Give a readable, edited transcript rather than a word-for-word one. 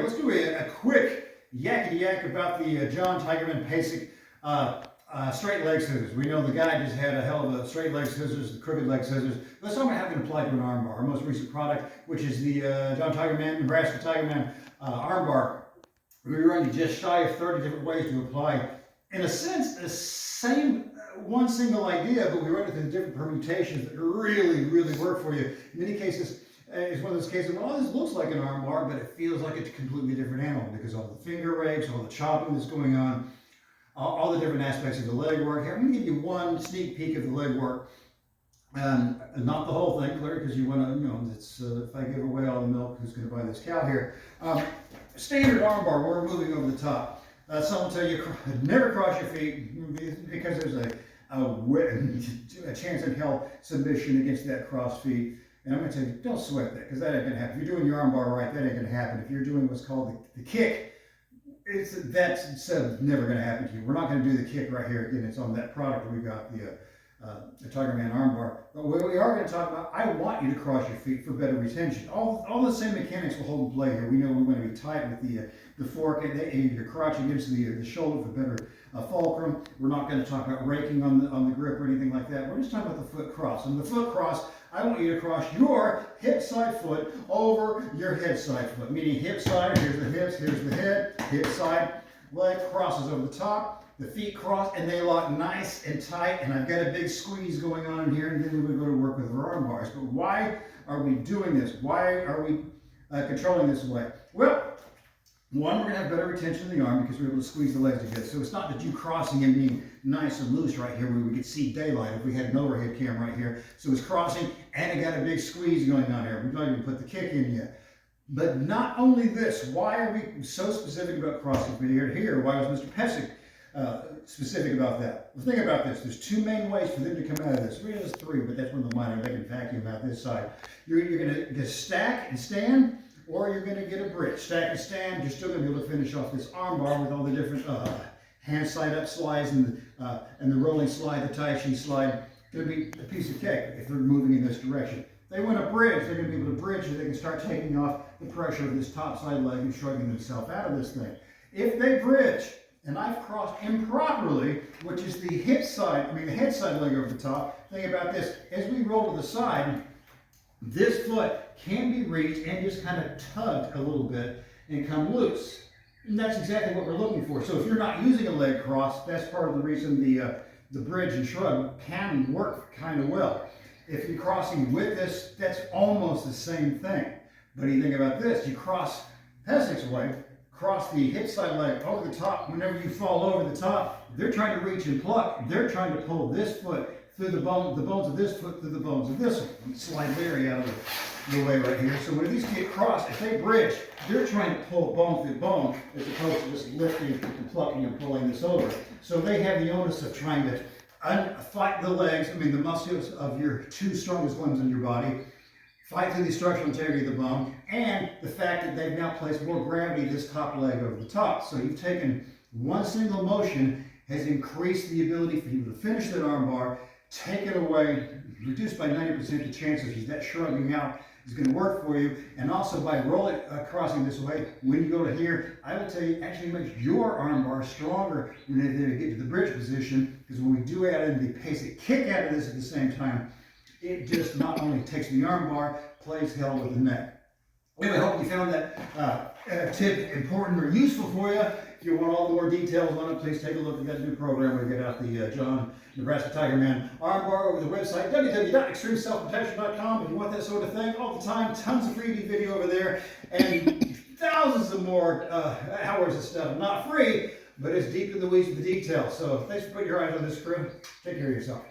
Okay, let's do a quick yakety yak about the John Tigerman Pesek straight leg scissors. We know the guy just had a hell of a straight leg scissors, the crooked leg scissors. Let's talk about how it can apply to an arm bar. Our most recent product, which is the John Tigerman, Nebraska Man arm bar. We run you just shy of 30 different ways to apply, in a sense, the same one single idea, but we run it through different permutations that really work for you. In many cases, it's one of those cases, well, this looks like an arm bar, but it feels like it's a completely different animal because all the finger rakes, all the chopping that's going on, all the different aspects of the leg work. Here, I'm going to give you one sneak peek of the leg work. Not the whole thing, clearly, because you want to, it's, if I give away all the milk, who's going to buy this cow here? Standard arm bar, we're moving over the top. Some will tell you never cross your feet because there's a chance in hell submission against that cross feet. And I'm going to tell you, don't sweat that, because that ain't going to happen. If you're doing your arm bar right, that ain't going to happen. If you're doing what's called the kick, that's never going to happen to you. We're not going to do the kick right here. Again, it's on that product. We've got the Tigerman arm bar. But what we are going to talk about, I want you to cross your feet for better retention. All the same mechanics will hold in play here. We know we want to be tight with the fork and your crotch against the shoulder for better fulcrum. We're not going to talk about raking on the grip or anything like that. We're just talking about the foot cross. And the foot cross, I want you to cross your hip side foot over your head side foot, meaning hip side, here's the hips, here's the head, hip side, leg crosses over the top, the feet cross, and they lock nice and tight, and I've got a big squeeze going on in here, and then we go to work with our arm bars. But why are we doing this? Why are we controlling this way? Well, one, we're going to have better retention in the arm because we're able to squeeze the legs together. So it's not that you crossing and being nice and loose right here where we could see daylight if we had an overhead cam right here. So it's crossing and it got a big squeeze going on here. We've not even put the kick in yet. But not only this, why are we so specific about crossing here? Why was Mr. Pesek specific about that? Well, think about this. There's two main ways for them to come out of this. Really, there's three, but that's one of the minor. They can vacuum out this side. You're going to stack and stand, or you're going to get a bridge. Stack and stand, you're still going to be able to finish off this arm bar with all the different hand side up slides and the rolling slide, the Tai Chi slide. It's going to be a piece of cake if they're moving in this direction. If they want a bridge, they're going to be able to bridge so they can start taking off the pressure of this top side leg and shrugging themselves out of this thing. If they bridge, and I've crossed improperly, which is the hip side, the head side leg over the top, think about this. As we roll to the side, this foot can be reached and just kind of tugged a little bit and come loose. And that's exactly what we're looking for. So if you're not using a leg cross, that's part of the reason the bridge and shrug can work kind of well. If you're crossing with this, that's almost the same thing. But you think about this, you cross Pesek's way, cross the hip side leg over the top. Whenever you fall over the top, they're trying to reach and pluck. They're trying to pull this foot through the bones of this foot through the bones of this one. Slide Larry out of the way right here. So when these get crossed, if they bridge, they're trying to pull bone through bone as opposed to just lifting and plucking and pulling this over. So they have the onus of trying to fight the legs, the muscles of your two strongest limbs in your body, fight through the structural integrity of the bone, and the fact that they've now placed more gravity this top leg over the top. So you've taken one single motion, has increased the ability for you to finish that arm bar, taken away, reduced by 90% the chances that shrugging out is going to work for you. And also by crossing this way, when you go to here, I will tell you, actually makes your arm bar stronger when they get to the bridge position, because when we do add in the Pesek kick out of this at the same time, it just not only takes the arm bar, plays hell with the neck. Anyway, I hope you found that tip important or useful for you. If you want all the more details on it, please take a look. We've got a new program. We get out the John Nebraska Tigerman arm bar over the website, www.extremeselfprotection.com. If you want that sort of thing all the time, tons of freebie video over there, and thousands of more hours of stuff. Not free, but it's deep in the weeds of the details. So thanks for putting your eyes on this, crew. Take care of yourself.